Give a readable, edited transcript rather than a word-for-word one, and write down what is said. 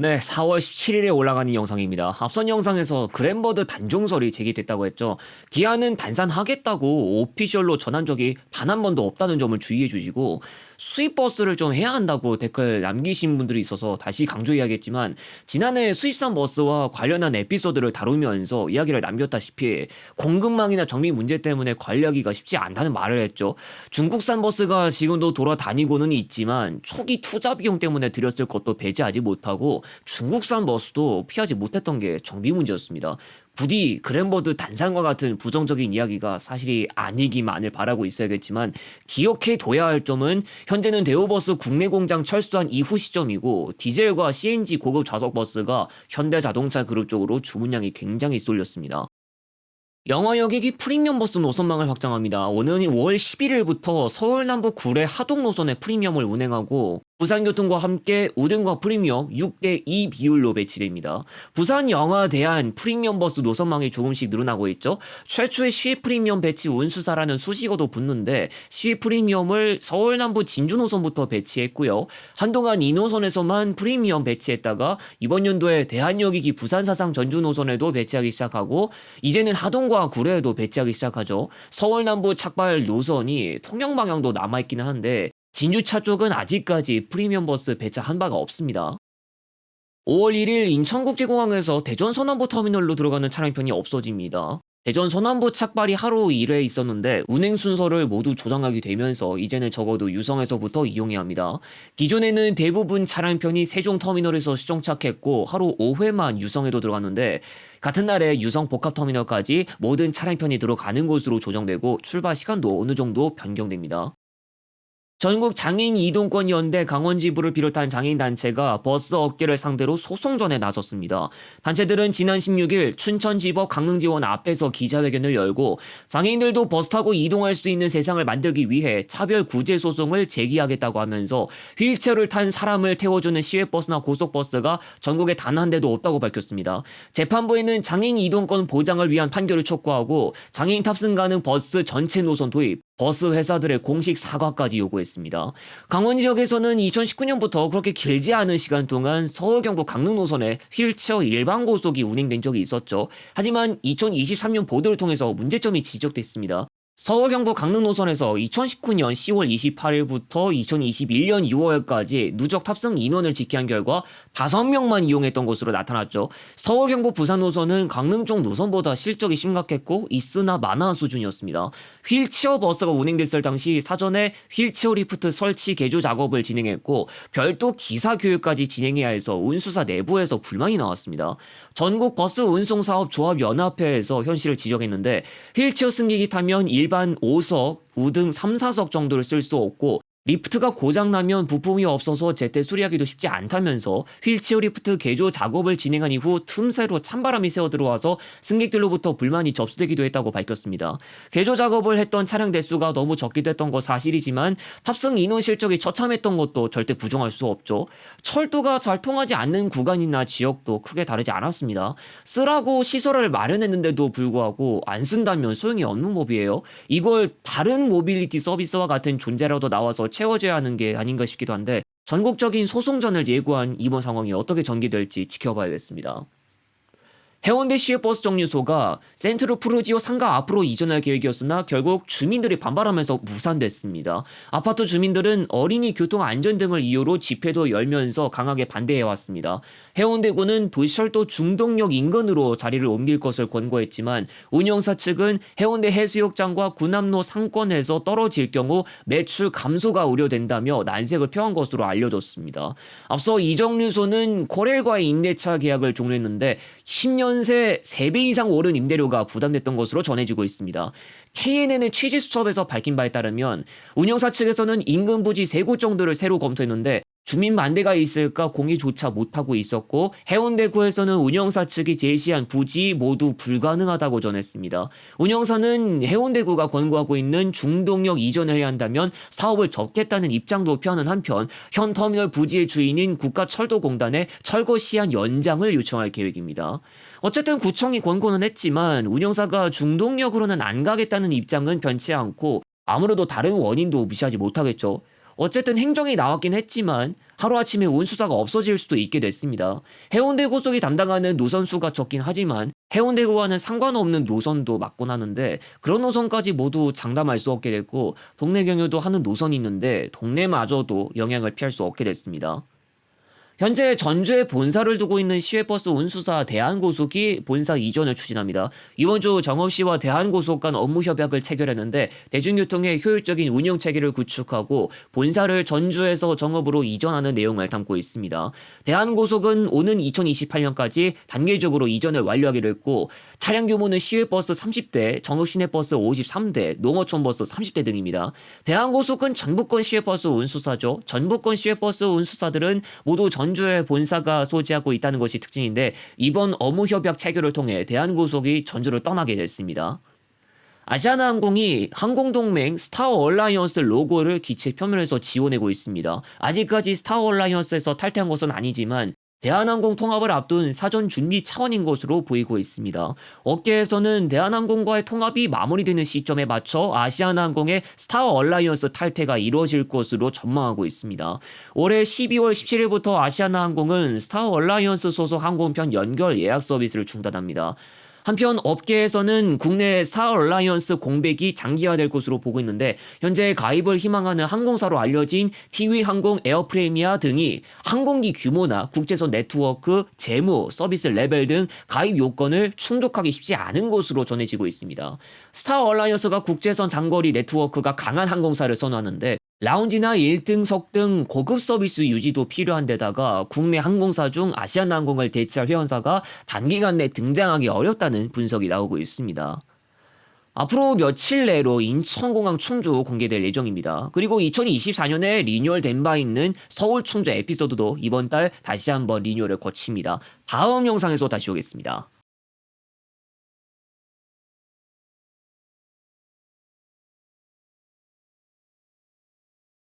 네, 4월 17일에 올라가는 영상입니다. 앞선 영상에서 그랜버드 단종설이 제기됐다고 했죠. 기아는 단산하겠다고 오피셜로 전한 적이 단 한 번도 없다는 점을 주의해 주시고, 수입버스를 좀 해야 한다고 댓글 남기신 분들이 있어서 다시 강조해야겠지만, 지난해 수입산 버스와 관련한 에피소드를 다루면서 이야기를 남겼다시피 공급망이나 정비 문제 때문에 관리하기가 쉽지 않다는 말을 했죠. 중국산 버스가 지금도 돌아다니고는 있지만 초기 투자 비용 때문에 들였을 것도 배제하지 못하고, 중국산 버스도 피하지 못했던 게 정비 문제였습니다. 부디 그랜버드 단산과 같은 부정적인 이야기가 사실이 아니기만을 바라고 있어야겠지만, 기억해둬야 할 점은 현재는 대우버스 국내 공장 철수한 이후 시점이고, 디젤과 CNG 고급 좌석 버스가 현대자동차 그룹 쪽으로 주문량이 굉장히 쏠렸습니다. 영화 여객이 프리미엄 버스 노선망을 확장합니다. 오는 5월 11일부터 서울 남부 구례 하동 노선의 프리미엄을 운행하고, 부산교통과 함께 우등과 프리미엄 6대2 비율로 배치됩니다. 부산 영화대한 프리미엄 버스 노선망이 조금씩 늘어나고 있죠. 최초의 시외 프리미엄 배치 운수사라는 수식어도 붙는데, 시외 프리미엄을 서울 남부 진주 노선부터 배치했고요. 한동안 이 노선에서만 프리미엄 배치했다가 이번 연도에 대한여객이 부산 사상 전주 노선에도 배치하기 시작하고, 이제는 하동과 구례에도 배치하기 시작하죠. 서울 남부 착발 노선이 통영 방향도 남아있기는 한데, 진주차 쪽은 아직까지 프리미엄 버스 배차한 바가 없습니다. 5월 1일 인천국제공항에서 대전 서남부 터미널로 들어가는 차량편이 없어집니다. 대전 서남부 착발이 하루 1회 있었는데 운행 순서를 모두 조정하게 되면서 이제는 적어도 유성에서부터 이용해야 합니다. 기존에는 대부분 차량편이 세종 터미널에서 시정착했고 하루 5회만 유성에도 들어갔는데, 같은 날에 유성 복합터미널까지 모든 차량편이 들어가는 곳으로 조정되고 출발 시간도 어느 정도 변경됩니다. 전국 장애인 이동권 연대 강원지부를 비롯한 장애인단체가 버스 업계를 상대로 소송전에 나섰습니다. 단체들은 지난 16일 춘천지법 강릉지원 앞에서 기자회견을 열고, 장애인들도 버스 타고 이동할 수 있는 세상을 만들기 위해 차별 구제 소송을 제기하겠다고 하면서 휠체어를 탄 사람을 태워주는 시외버스나 고속버스가 전국에 단 한 대도 없다고 밝혔습니다. 재판부에는 장애인 이동권 보장을 위한 판결을 촉구하고 장애인 탑승 가능 버스 전체 노선 도입, 버스 회사들의 공식 사과까지 요구했습니다. 강원 지역에서는 2019년부터 그렇게 길지 않은 시간 동안 서울 경북 강릉 노선에 휠체어 일반 고속이 운행된 적이 있었죠. 하지만 2023년 보도를 통해서 문제점이 지적됐습니다. 서울 경북 강릉 노선에서 2019년 10월 28일부터 2021년 6월까지 누적 탑승 인원을 집계한 결과 5명만 이용했던 것으로 나타났죠. 서울 경북 부산 노선은 강릉 쪽 노선보다 실적이 심각했고 있으나 마나 수준이었습니다. 휠체어 버스가 운행됐을 당시 사전에 휠체어 리프트 설치 개조 작업을 진행했고 별도 기사 교육까지 진행해야 해서 운수사 내부에서 불만이 나왔습니다. 전국 버스 운송 사업 조합 연합회에서 현실을 지적했는데, 휠체어 승객이 타면 일반 5석, 우등 3, 4석 정도를 쓸 수 없고, 리프트가 고장나면 부품이 없어서 제때 수리하기도 쉽지 않다면서 휠체어 리프트 개조 작업을 진행한 이후 틈새로 찬바람이 새어 들어와서 승객들로부터 불만이 접수되기도 했다고 밝혔습니다. 개조 작업을 했던 차량 대수가 너무 적기도 했던 거 사실이지만 탑승 인원 실적이 처참했던 것도 절대 부정할 수 없죠. 철도가 잘 통하지 않는 구간이나 지역도 크게 다르지 않았습니다. 쓰라고 시설을 마련했는데도 불구하고 안 쓴다면 소용이 없는 법이에요. 이걸 다른 모빌리티 서비스와 같은 존재라도 나와서 채워져야 하는 게 아닌가 싶기도 한데, 전국적인 소송전을 예고한 이번 상황이 어떻게 전개될지 지켜봐야겠습니다. 해운대 시외버스 정류소가 센트로 푸르지오 상가 앞으로 이전할 계획이었으나 결국 주민들이 반발하면서 무산됐습니다. 아파트 주민들은 어린이 교통 안전 등을 이유로 집회도 열면서 강하게 반대해왔습니다. 해운대구는 도시철도 중동역 인근으로 자리를 옮길 것을 권고했지만 운영사 측은 해운대 해수욕장과 구남로 상권에서 떨어질 경우 매출 감소가 우려된다며 난색을 표한 것으로 알려졌습니다. 앞서 이 정류소는 코렐과의 임대차 계약을 종료했는데 10년새 3배 이상 오른 임대료가 부담됐던 것으로 전해지고 있습니다. KNN의 취재 수첩에서 밝힌 바에 따르면 운영사 측에서는 인근 부지 3곳 정도를 새로 검토했는데 주민 반대가 있을까 공의조차 못하고 있었고, 해운대구에서는 운영사 측이 제시한 부지 모두 불가능하다고 전했습니다. 운영사는 해운대구가 권고하고 있는 중동역 이전을 해야 한다면 사업을 접겠다는 입장도 표하는 한편, 현 터미널 부지의 주인인 국가철도공단에 철거 시한 연장을 요청할 계획입니다. 어쨌든 구청이 권고는 했지만 운영사가 중동역으로는 안 가겠다는 입장은 변치 않고, 아무래도 다른 원인도 무시하지 못하겠죠. 어쨌든 행정이 나왔긴 했지만 하루아침에 운수사가 없어질 수도 있게 됐습니다. 해운대 고속이 담당하는 노선 수가 적긴 하지만 해운대구와는 상관없는 노선도 맞곤 하는데 그런 노선까지 모두 장담할 수 없게 됐고 동네 경유도 하는 노선이 있는데 동네마저도 영향을 피할 수 없게 됐습니다. 현재 전주에 본사를 두고 있는 시외버스 운수사 대한고속이 본사 이전을 추진합니다. 이번 주 정읍시와 대한고속 간 업무 협약을 체결했는데 대중교통의 효율적인 운영 체계를 구축하고 본사를 전주에서 정읍으로 이전하는 내용을 담고 있습니다. 대한고속은 오는 2028년까지 단계적으로 이전을 완료하기로 했고 차량 규모는 시외버스 30대, 정읍시내버스 53대, 농어촌버스 30대 등입니다. 대한고속은 전부권 시외버스 운수사죠. 전부권 시외버스 운수사들은 모두 전주에 본사가 소지하고 있다는 것이 특징인데 이번 업무협약 체결을 통해 대한고속이 전주를 떠나게 됐습니다. 아시아나항공이 항공동맹 스타어얼라이언스 로고를 기체 표면에서 지원하고 있습니다. 아직까지 스타어얼라이언스에서 탈퇴한 것은 아니지만 대한항공 통합을 앞둔 사전 준비 차원인 것으로 보이고 있습니다. 업계에서는 대한항공과의 통합이 마무리되는 시점에 맞춰 아시아나항공의 스타어얼라이언스 탈퇴가 이루어질 것으로 전망하고 있습니다. 올해 12월 17일부터 아시아나항공은 스타어얼라이언스 소속 항공편 연결 예약 서비스를 중단합니다. 한편 업계에서는 국내 스타어얼라이언스 공백이 장기화될 것으로 보고 있는데 현재 가입을 희망하는 항공사로 알려진 티위항공, 에어프레미아 등이 항공기 규모나 국제선 네트워크, 재무, 서비스 레벨 등 가입 요건을 충족하기 쉽지 않은 것으로 전해지고 있습니다. 스타어얼라이언스가 국제선 장거리 네트워크가 강한 항공사를 선호하는데 라운지나 1등석 등 고급 서비스 유지도 필요한 데다가 국내 항공사 중 아시아나항공을 대체할 회원사가 단기간 내 등장하기 어렵다는 분석이 나오고 있습니다. 앞으로 며칠 내로 인천공항 충주 공개될 예정입니다. 그리고 2024년에 리뉴얼된 바 있는 서울 충주 에피소드도 이번 달 다시 한번 리뉴얼을 거칩니다. 다음 영상에서 다시 오겠습니다.